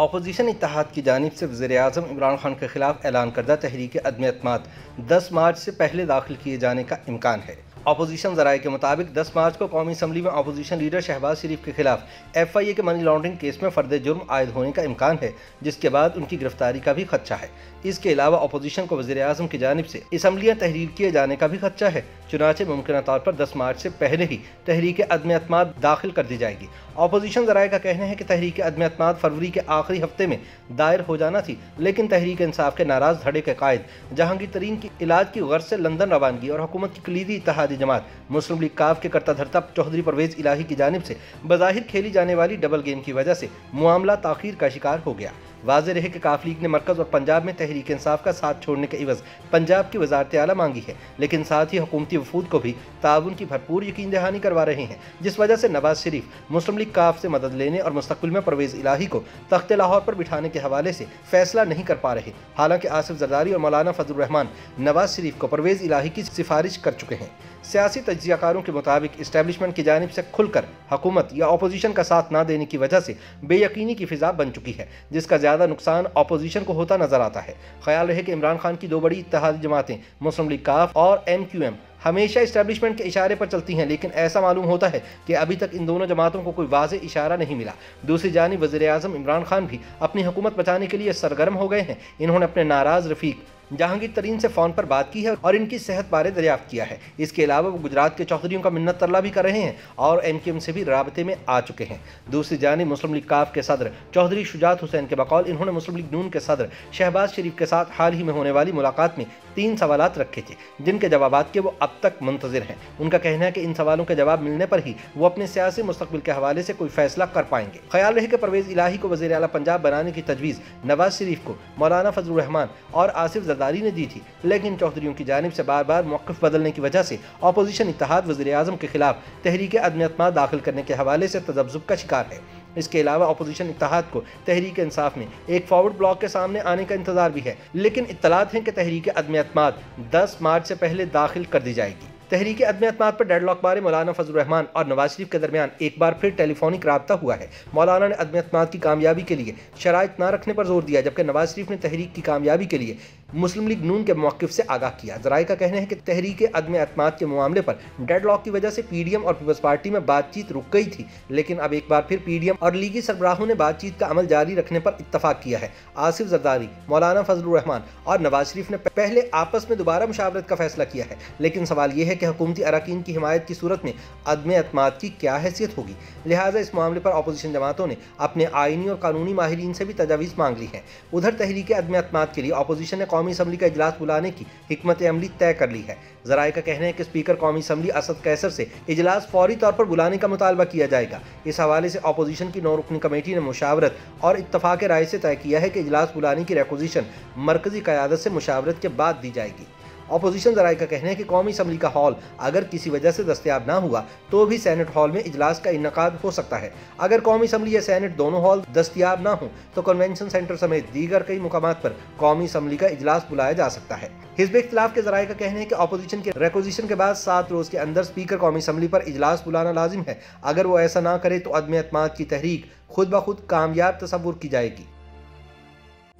Opposition इत्तेहाद की जानिब से वज़ीर-ए-आज़म इमरान खान के खिलाफ ऐलान करदा तहरीक अदम-ए-एतमाद 10 मार्च से पहले दाखिल किए जाने का इम्कान है। अपोजिशन ज़राए के मुताबिक 10 मार्च को कौमी असम्बली में अपोजिशन लीडर शहबाज शरीफ के खिलाफ FIA के मनी लॉन्ड्रिंग केस में फ़र्द जुर्म आयद होने का इम्कान है, जिसके बाद उनकी गिरफ्तारी का भी खदशा है। इसके अलावा अपोजिशन को वज़ीर-ए-आज़म की जानिब से असम्बलियाँ तहरीर किए जाने का भी खदशा है। चुनाचे मुमकिन तौर पर 10 मार्च से पहले ही तहरीक अदम-ए-एतमाद दाखिल कर दी जाएगी। अपोजिशन ज़राए का कहना है कि तहरीक अदम-ए-एतमाद फरवरी के आखिरी हफ्ते में दायर हो जाना थी, लेकिन तहरीक इंसाफ के नाराज़ धड़े के कायद जहांगीर तरीन की इलाज की गर्ज से लंदन रवानगी और हुकूमत की कलीदी इत्तेहादी जमात मुस्लिम लीग काफ के करता धरता चौधरी परवेज़ इलाही की जानिब से बज़ाहिर खेली जाने वाली डबल गेम की वजह से मामला ताख़ीर का शिकार हो गया। वाज़ेह रहे कि काफ लीग ने मरकज़ और पंजाब में तहरीक इंसाफ का साथ छोड़ने के इवज़ पंजाब की वज़ारत आला मांगी है, लेकिन साथ ही हुकूमती वफूद को भी ताउन की भरपूर यकीन दहानी करवा रहे हैं, जिस वजह से नवाज शरीफ मुस्लिम लीग काफ से मदद लेने और मुस्तक़बिल में परवेज़ इलाही को तख्त लाहौर पर बिठाने के हवाले से फैसला नहीं कर पा रहे। हालांकि आसिफ जरदारी और मौलाना फजलुर रहमान नवाज शरीफ को परवेज़ इलाही की सिफारिश कर चुके हैं। सियासी तज्ज़ियाकारों के मुताबिक इस्टेब्लिशमेंट की जानिब से खुलकर हुकूमत या अपोजिशन का साथ न देने की वजह से बेयकीनी की फिजा बन चुकी है, जिसका ज़्यादा नुकसान अपोजिशन को होता नजर आता है। ख्याल रहे कि इमरान खान की दो बड़ी इत्तेहादी जमातें मुस्लिम लीग काफ और MQM हमेशा इस्टेब्लिशमेंट के इशारे पर चलती हैं, लेकिन ऐसा मालूम होता है कि अभी तक इन दोनों जमातों को कोई वाज़ेह इशारा नहीं मिला। दूसरी जानिब वज़ीर-ए-आज़म इमरान खान भी अपनी हुकूमत बचाने के लिए सरगर्म हो गए हैं। इन्होंने अपने नाराज़ रफ़ीक जहांगीर तरीन से फ़ोन पर बात की है और इनकी सेहत बारे दरियाफ्त किया है। इसके अलावा वो गुजरात के चौधरियों का मिन्नत तरला भी कर रहे हैं और MQM से भी राबते में आ चुके हैं। दूसरी जानिब मुस्लिम लीग काफ के सदर चौधरी शुजात हुसैन के बकौल इन्होंने मुस्लिम लीग नून के सदर शहबाज शरीफ के साथ हाल ही में होने वाली मुलाकात में 3 सवालात रखे थे, जिनके जवाबात के वो अब तक मुंतज़िर हैं। उनका कहना है कि इन सवालों के जवाब मिलने पर ही वो अपने सियासी मुस्तक़बिल के हवाले से कोई फैसला कर पाएंगे। ख्याल रहे कि परवेज़ इलाही को वज़ीर आला पंजाब बनाने की तजवीज़ नवाज शरीफ को मौलाना फजलुर रहमान और आसिफ जरदारी ने दी थी, लेकिन चौधरियों की जानिब से बार बार मौक़िफ़ बदलने की वजह से अपोजिशन इत्तेहाद वज़ीर-ए-आज़म के खिलाफ तहरीक अदम-ए-एतमाद दाखिल करने के हवाले से तज़ब्ज़ुब का शिकार है। इसके अलावा अपोजिशन इत्तेहाद को तहरीक इंसाफ में एक फॉरवर्ड ब्लॉक के सामने आने का इंतजार भी है, लेकिन इत्तलात हैं कि तहरीक अदम-ए-एतमाद 10 मार्च से पहले दाखिल कर दी जाएगी। तहरीक अदम-ए-एतमाद पर डेडलॉक बारे मौलाना फजलुर रहमान और नवाज शरीफ के दरमियान एक बार फिर टेलीफोनिक राब्ता हुआ है। मौलाना ने अदम-ए-एतमाद की कामयाबी के लिए शराइत न रखने पर जोर दिया, जबकि नवाज शरीफ ने तहरीक की कामयाबी के लिए मुस्लिम लीग नून के मौक़िफ़ से आगाह किया। ज़राए का कहना है कि तहरीक अदम-ए-एतमाद के मामले पर डेडलॉक की वजह से PDM और पीपल्स पार्टी में बातचीत रुक गई थी, लेकिन अब एक बार फिर PDM और लीगी सरबराहों ने बातचीत का अमल जारी रखने पर इत्तफाक किया है। आसिफ जरदारी, मौलाना फजलुर रहमान और नवाज शरीफ ने पहले आपस में दोबारा मुशावरत का फैसला किया है, लेकिन सवाल यह है कि हुकूमती अरकान की हिमायत की सूरत में अदम-ए-एतमाद की क्या हैसियत होगी। लिहाजा इस मामले पर अपोजिशन जमातों ने अपने आइनी और कानूनी माहिरीन से भी तजावीज़ मांग ली है। उधर तहरीक अदम-ए-एतमाद के लिए अपोजिशन ने कौमी असम्बली का इजलास बुलाने की हिकमत अमली तय कर ली है। ज़राए का कहना है कि स्पीकर कौमी असम्बली असद कैसर से इजलास फौरी तौर पर बुलाने का मुतालबा किया जाएगा। इस हवाले से अपोजिशन की 9 रुकनी कमेटी ने मुशावरत और इत्तफाक राय से तय किया है कि इजलास बुलाने की रिक्वेजिशन मरकजी क़यादत से मुशावरत के बाद दी जाएगी। अपोजिशन ज़राए का कहना है कि कौमी असम्बली का हॉल अगर किसी वजह से दस्तयाब ना हुआ तो भी सेनेट हॉल में इजलास का इनकाद हो सकता है। अगर कौमी असम्बली या सेनेट दोनों हॉल दस्तयाब ना हो तो कन्वेंशन सेंटर समेत दीगर कई मुकामात पर कौमी असम्बली का इजलास बुलाया जा सकता है। हिज़्ब इख्तिलाफ के ज़राए का कहना है कि अपोजिशन के रिक्वेजिशन के बाद 7 रोज़ के अंदर स्पीकर कौमी असम्बली पर इजलास बुलाना लाजिम है। अगर वो ऐसा ना करे तो अदम-ए-एतमाद की तहरीक खुद ब खुद कामयाब तसव्वुर की जाएगी।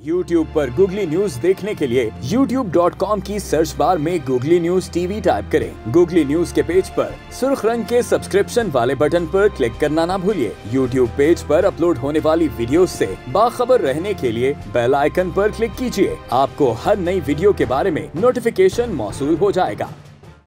YouTube पर गूगली न्यूज देखने के लिए youtube.com की सर्च बार में गूगली न्यूज TV टाइप करें। गूगली न्यूज के पेज पर सुर्ख रंग के सब्सक्रिप्शन वाले बटन पर क्लिक करना ना भूलिए। YouTube पेज पर अपलोड होने वाली वीडियोस से बाखबर रहने के लिए बेल आइकन पर क्लिक कीजिए। आपको हर नई वीडियो के बारे में नोटिफिकेशन मौसूल हो जाएगा।